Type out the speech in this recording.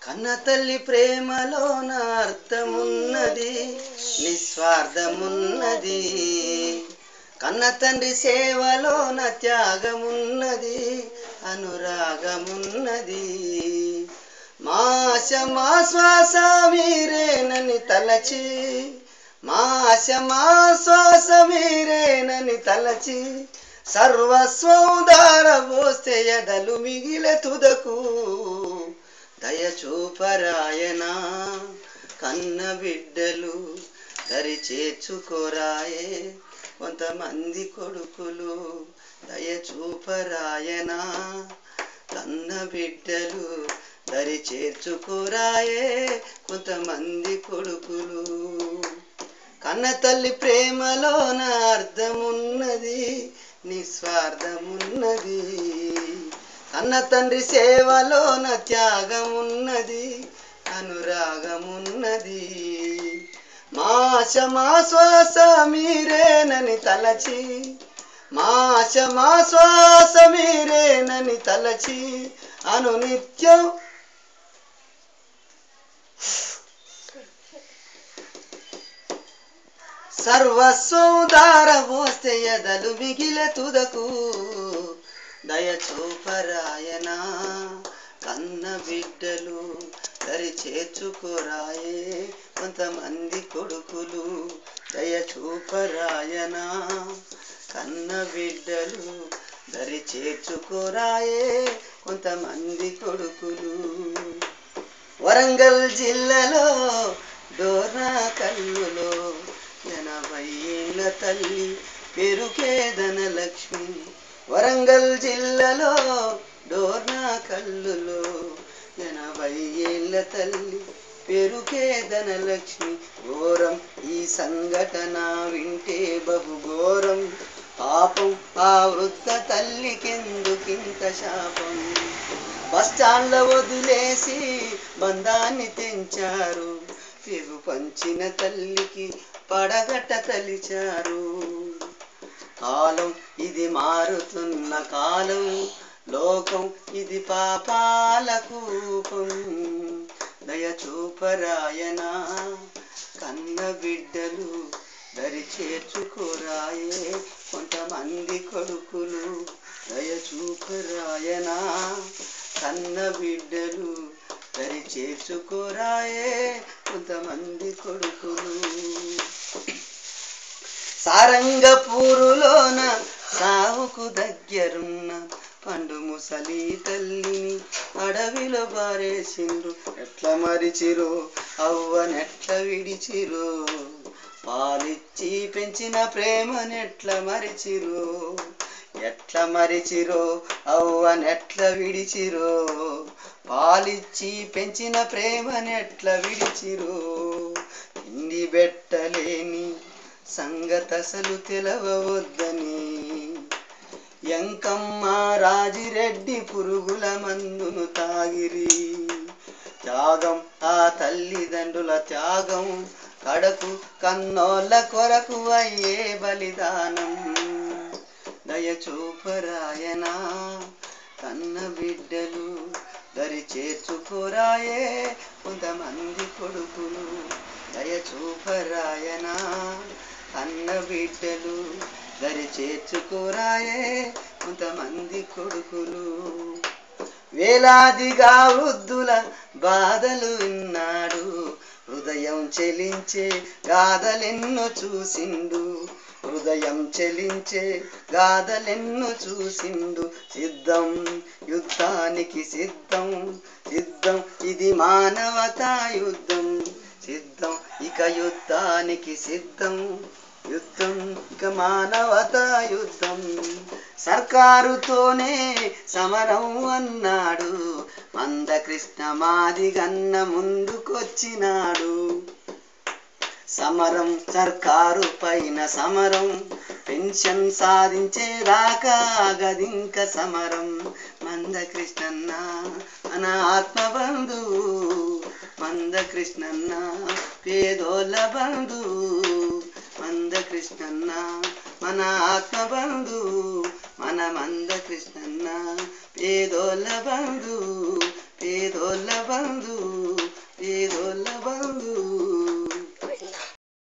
కన్న తల్లి ప్రేమలోన అర్థమున్నది, నిస్వార్థమున్నది. కన్న తండ్రి సేవలోన త్యాగమున్నది, అనురాగమున్నది. మా ఆశ మా శ్వాస మీరేనని తలచి, మా ఆశ మా శ్వాస మీరేనని తలచి, సర్వస్వం దారబోస్తే ఎదలు మిగిలే తుదకు. దయచూపరాయనా కన్న బిడ్డలు, దరి చేర్చుకోరాయే కొంతమంది కొడుకులు. దయచూపరాయనా కన్న బిడ్డలు, దరి చేర్చుకోరాయే కొంతమంది కొడుకులు. కన్న తల్లి ప్రేమలోన అర్థమున్నది, నిస్వార్థమున్నది. కన్న తండ్రి సేవలోన త్యాగమున్నది, అనురాగమున్నది. మా ఆశ మా శ్వాస మీరేనని తలచి, మా ఆశ మా శ్వాస మీరేనని తలచి, అనునిత్యం సర్వస్వం దారబోస్తే ఎదలు మిగిలే తుదకు. దయచూపరాయనా కన్న బిడ్డలు, దరి చేర్చుకోరాయే కొంతమంది కొడుకులు. దయచూపరాయనా కన్న బిడ్డలు, దరి చేర్చుకోరాయే కొంతమంది కొడుకులు. వరంగల్ జిల్లాలో డోర్నకల్లులో 80 ఏళ్ల తల్లి పేరుకే ధనలక్ష్మి. వరంగల్ జిల్లాలో డోర్నకల్లులో 80 ఏళ్ల తల్లి పేరుకే ధనలక్ష్మి. ఘోరం ఈ సంఘటన వింటే బహుఘోరం, పాపం ఆ వృద్ధ తల్లికెందుకింత శాపం. బస్టాండ్ల వదిలేసి బంధాన్ని తెంచారు, పెగు పంచిన తల్లికి పడగట్ట తలిచారు. కాలం ఇది మారుతున్న కాలం, లోకం ఇది పాపాల కూపం. దయచూపరాయనా కన్న బిడ్డలు, దరి చేర్చుకోరాయే కొంతమంది కొడుకులు. దయచూపరాయనా కన్న బిడ్డలు, దరి చేర్చుకోరాయే కొంతమంది కొడుకులు. సారంగపూరులోన సావుకు దగ్గరున్న పండు ముసలి తల్లిని అడవిలో బారేసిండ్రు. ఎట్ల మరిచిరో అవ్వనెట్ల విడిచిరో, పాలిచ్చి పెంచిన ప్రేమనెట్ల మరిచిరో. ఎట్ల మరిచిరో అవ్వనెట్ల విడిచిరో, పాలిచ్చి పెంచిన ప్రేమనెట్ల విడిచిరో. తిండి పెట్టలేని సంగతసలు తెలవవద్దని ఎంకమ్మ రాజిరెడ్డి పురుగుల మందును తాగిరి. త్యాగం ఆ తల్లిదండ్రుల త్యాగం, కడకు కన్నోళ్ళ కొరకు అయ్యే బలిదానం. దయచూపరాయనా కన్న బిడ్డలు, దరి చేర్చుకోరాయే కొంతమంది కొడుకులు. దయచూపరాయనా కన్న బిడ్డలు, దరి చేర్చుకోరాయే కొంతమంది కొడుకులు. వేలాదిగా వృద్ధుల బాధలు విన్నాడు, హృదయం చెలించే గాథలెన్నో చూసిండు. హృదయం చెలించే గాథలెన్నో చూసిండు. సిద్ధం యుద్ధానికి సిద్ధం, సిద్ధం ఇది మానవతా యుద్ధం. సిద్ధం ఇక యుద్ధానికి సిద్ధం, యుద్ధం ఇక మానవతా యుద్ధం. సర్కారుతోనే సమరం అన్నాడు, మందకృష్ణ మాదిగన్న ముందుకొచ్చినాడు. సమరం సర్కారు పైన సమరం, పెన్షన్ సాధించేదాకా గదింక సమరం. మందకృష్ణన్న మన ఆత్మబంధు, మందకృష్ణన్న పేదోళ్ళ బంధు. మందకృష్ణన్న మన ఆత్మబంధు, మన మందకృష్ణన్న పేదోళ్ళ బంధు, పేదోళ్ళ పేదోళ్ళ బంధు